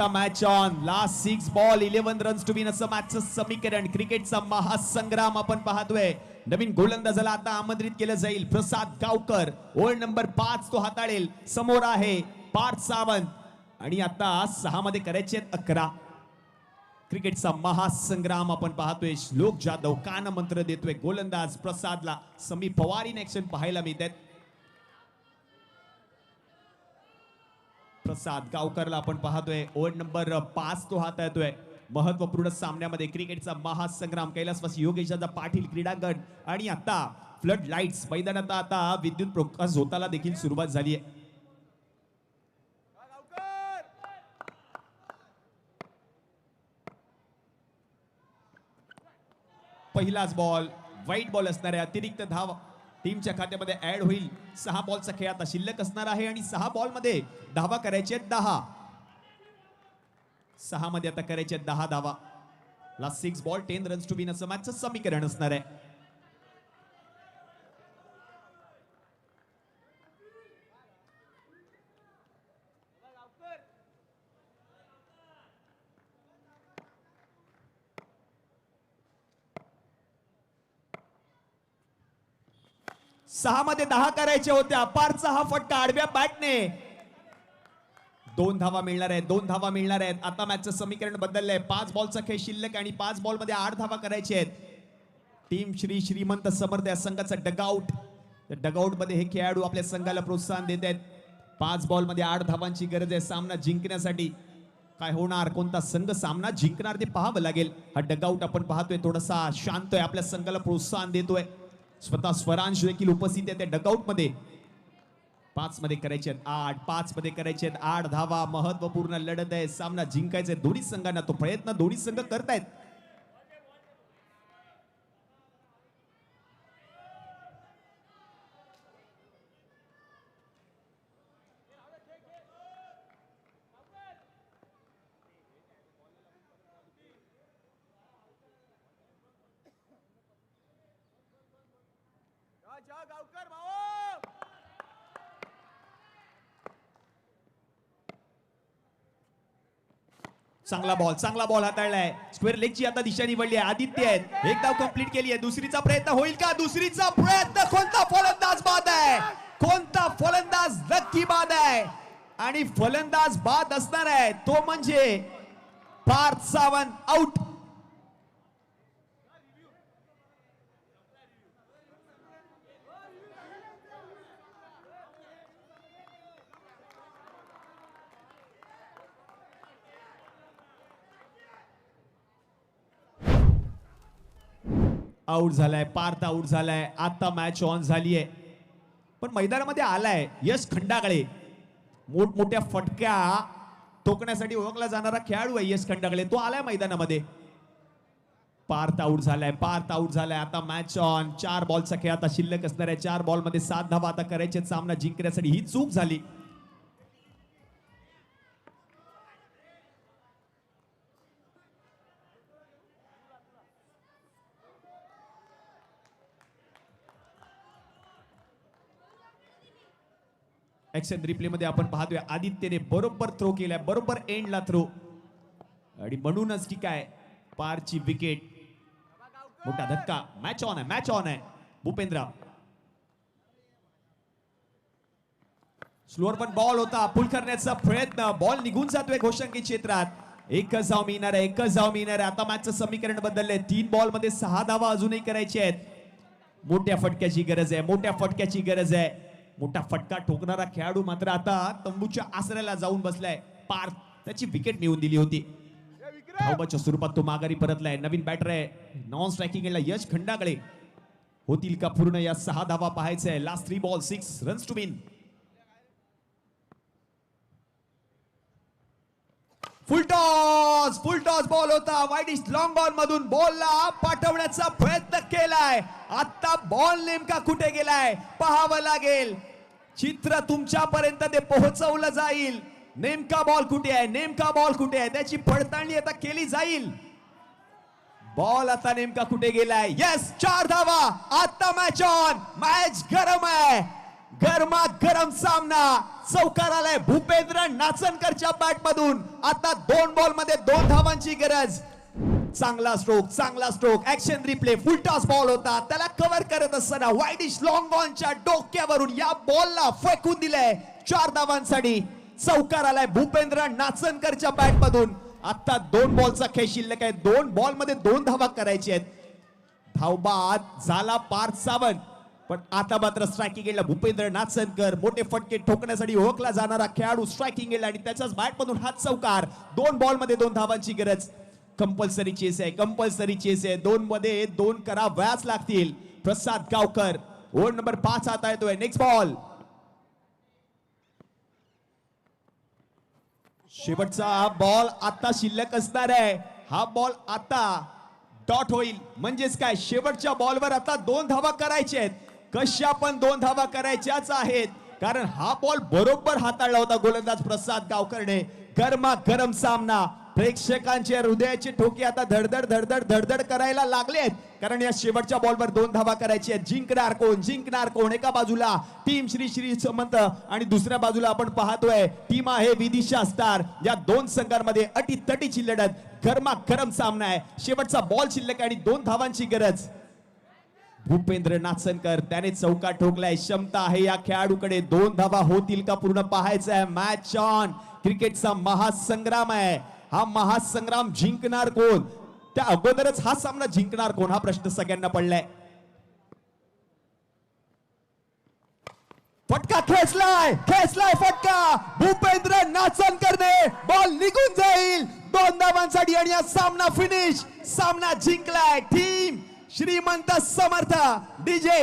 Match on last 6 ball 11 runs to win असं मॅचचं समीकरण. क्रिकेटचा महासंग्राम आपण पाहतोय. नवीन गोलंदाजाला आता आमंत्रित केलं जाईल. प्रसाद गावकर ओव्हर नंबर 5 तो हाताळेल. समोर आहे पार्थ सावंत आणि आता 6 मध्ये करायचे 11. क्रिकेटचा महासंग्राम आपण पाहतोय. श्लोक जाधव कान मंत्र देतोय गोलंदाज प्रसादला. समी पवार इन ऍक्शन पाहायला मिळतात. प्रसाद गावकरला आपण पाहतोय. ओव्हर नंबर 5 तो हाताळतोय. महत्वपूर्ण सामन्यामध्ये क्रिकेटचा महासंग्राम. कैलासवासी योगेश दादा पाटील क्रीडांगण आणि आता फ्लड लाईट्स मैदानात आता विद्युत प्रकाश झोताला देखील सुरुवात झाली आहे. पहिलाच बॉल वाईट बॉल असणार आहे. अतिरिक्त धाव टीमच्या खात्यामध्ये ऍड होईल. 6 बॉलचा खेळ आता शिल्लक असणार आहे आणि 6 बॉल मध्ये धावा करायचे 10. 6 मध्ये आता करायचे 10 धावा. Last 6 ball 10 runs to win असं मॅचचं समीकरण असणार आहे. सहा मध्ये 10 करायचे होत्या. पारचा हा फटका आडव्या बॅटने. 2 धावा मिळणार आहेत. 2 धावा मिळणार आहेत. आता मॅचचं समीकरण बदललंय. 5 बॉलचा खेळ शिल्लक आणि 5 बॉल मध्ये 8 धावा करायचे आहेत. टीम श्री श्रीमंत समर्थ या संघाचा डगआउट. डगआउट मध्ये हे खेळाडू आपल्या संघाला प्रोत्साहन देत आहेत. 5 बॉल मध्ये 8 धावांची गरज आहे सामना जिंकण्यासाठी. काय होणार, कोणता संघ सामना जिंकणार ते पाहावं लागेल. हा डगआउट आपण पाहतोय थोडासा शांत आहे. आपल्या संघाला प्रोत्साहन देतोय. स्वतः स्वरांश देखील उपस्थित आहे त्या डगआउट मध्ये. 5 मध्ये करायचे 8. 5 मध्ये करायचे 8 धावा. महत्वपूर्ण लढत आहे. सामना जिंकायचा आहे दोन्ही संघांना. तो प्रयत्न दोन्ही संघ करतायत. चांगला बॉल हाताळलाय. स्क्वेअर लेगची आता दिशा निवडली आहे. आदित्य आहेत. एक धाव कंप्लीट केली आहे. दुसरीचा प्रयत्न होईल का? दुसरीचा प्रयत्न. कोणता फलंदाज बाद आहे? कोणता फलंदाज नक्की बाद आहे? आणि फलंदाज बाद असणार आहे तो म्हणजे पार्थ सावंत. आउट. आउट झालाय. पार्थ आउट झालाय. आता मॅच ऑन झाली आहे. पण मैदानामध्ये आलाय यश खंडागळे. मोठमोठ्या फटक्या ठोकण्यासाठी ओळखला जाणारा खेळाडू आहे यश खंडागळे. तो आलाय मैदानामध्ये. पार्थ आउट झालाय. पार्थ आउट झालाय. आता मॅच ऑन. 4 बॉलचा खेळ आता शिल्लक असणार आहे. 4 बॉल मध्ये 7 धावा आता करायचे सामना जिंकण्यासाठी. ही चूक झाली. ऍक्शन रिप्ले मध्ये आपण पाहतोय आदित्यने बरोबर थ्रो केलाय. बरोबर एंडला थ्रो. आणि म्हणूनच ठीक आहे पारची विकेट. मोठा धक्का. मॅच ऑन आहे. मॅच ऑन आहे. भूपेंद्र स्लोअर पण बॉल होता. पुल करण्याचा प्रयत्न. बॉल निघून जातोय घोषंकी क्षेत्रात. एकच धाव मिळणार आहे. एकच धाव मिळणार आहे. आता मॅचचं समीकरण बदललंय. 3 बॉल मध्ये 6 धावा अजूनही करायचे आहेत. मोठ्या फटक्याची गरज आहे. मोठ्या फटक्याची गरज आहे. मोठा फटका ठोकणारा खेळाडू मात्र आता तंबूच्या आसऱ्याला जाऊन बसलाय. पार्थ त्याची विकेट मिळवून दिली होती. धावबाच्या स्वरूपात तो माघारी परतलाय. नवीन बॅटर आहे. नॉन स्ट्रायकिंग एंडला यश खंडागळे. होतील का पूर्ण या 6 धावा पाहायचंय. Last 3 ball 6 runs to win. Full toss ball होता. वाईडिश लॉंग बॉल मधून बॉलला पाठवण्याचा प्रयत्न केलाय. आता बॉल नेमका कुठे गेलाय पाहावं लागेल. चित्र तुमच्यापर्यंत ते पोहोचवलं जाईल. नेमका बॉल कुठे आहे? नेमका बॉल कुठे आहे त्याची पडताळणी आता केली जाईल. बॉल आता नेमका कुठे गेलाय? यस 4 धावा. आता मॅच ऑन. मॅच गरम आहे. गरमा गरम सामना चौकार आलाय भूपेंद्र नाचनकरच्या बॅट मधून. आता 2 बॉल मध्ये 2 धावांची गरज. चांगला स्ट्रोक ऍक्शन रिप्ले. फुल टॉस बॉल होता, त्याला कव्हर करत असताना वाईडिश लॉंग ऑनच्या डोक्यावरून या बॉलला फेकून दिलंय. 4 धावांसाठी चौकार आलाय भूपेंद्र नाचनकरच्या बॅट मधून. आता 2 बॉलचा खेळ शिल्लक आहे. 2 बॉल मध्ये 2 धावा करायची आहेत. धावबाद झाला पार्थ सावंत, पण आता मात्र स्ट्रायकिंग एंडला भूपेंद्र नाचनकर. मोठे फटके ठोकण्यासाठी ओळखला जाणारा खेळाडू स्ट्रायकिंग एंडला आणि त्याच्याच बॅट मधून हा चौकार. 2 बॉल मध्ये 2 धावांची गरज. कंपल्सरी चेस आहे. 2 मध्ये 2 कराव्याच लागतील. प्रसाद गावकर ओव्हर नंबर 5 आता येतोय. Next ball. शेवटचा बॉल आता शिल्लक असणार आहे. हा बॉल आता डॉट होईल. म्हणजेच काय, शेवटच्या बॉलवर आता 2 धावा करायच्या आहेत. कशा पण 2 धावा करायच्याच आहेत, कारण हा बॉल बरोबर हाताळला होता गोलंदाज प्रसाद गावकरने. गरमा गरम सामना. प्रेक्षकांचे हृदयाचे ठोके आता धडधड करायला लागलेत, कारण या शेवटच्या बॉलवर 2 धावा करायची आहेत. जिंकणार कोण? एका बाजूला टीम श्री समंत आणि दुसऱ्या बाजूला आपण पाहतोय टीम आहे विदिशा स्टार. या 2 संघांमध्ये अटीतटीची लढत. गरमा गरम सामना आहे. शेवटचा बॉल शिल्लक आणि 2 धावांची गरज. भूपेंद्र नाचनकर त्याने चौका ठोकलाय. क्षमता आहे या खेळाडूकडे. 2 धावा होतील का पूर्ण पाहायचं आहे. Match on. क्रिकेटचा महासंग्राम आहे. हा महासंग्राम जिंकणार कोण? त्या अगोदरच हा सामना जिंकणार कोण हा प्रश्न सगळ्यांना पडलाय. फटका खेचलाय फटका. भूपेंद्र नाचनकरने बॉल निघून जाईल. 2 धावांसाठी आणि हा सामना फिनिश. सामना जिंकलाय टीम श्रीमंत समर्थ. डीजे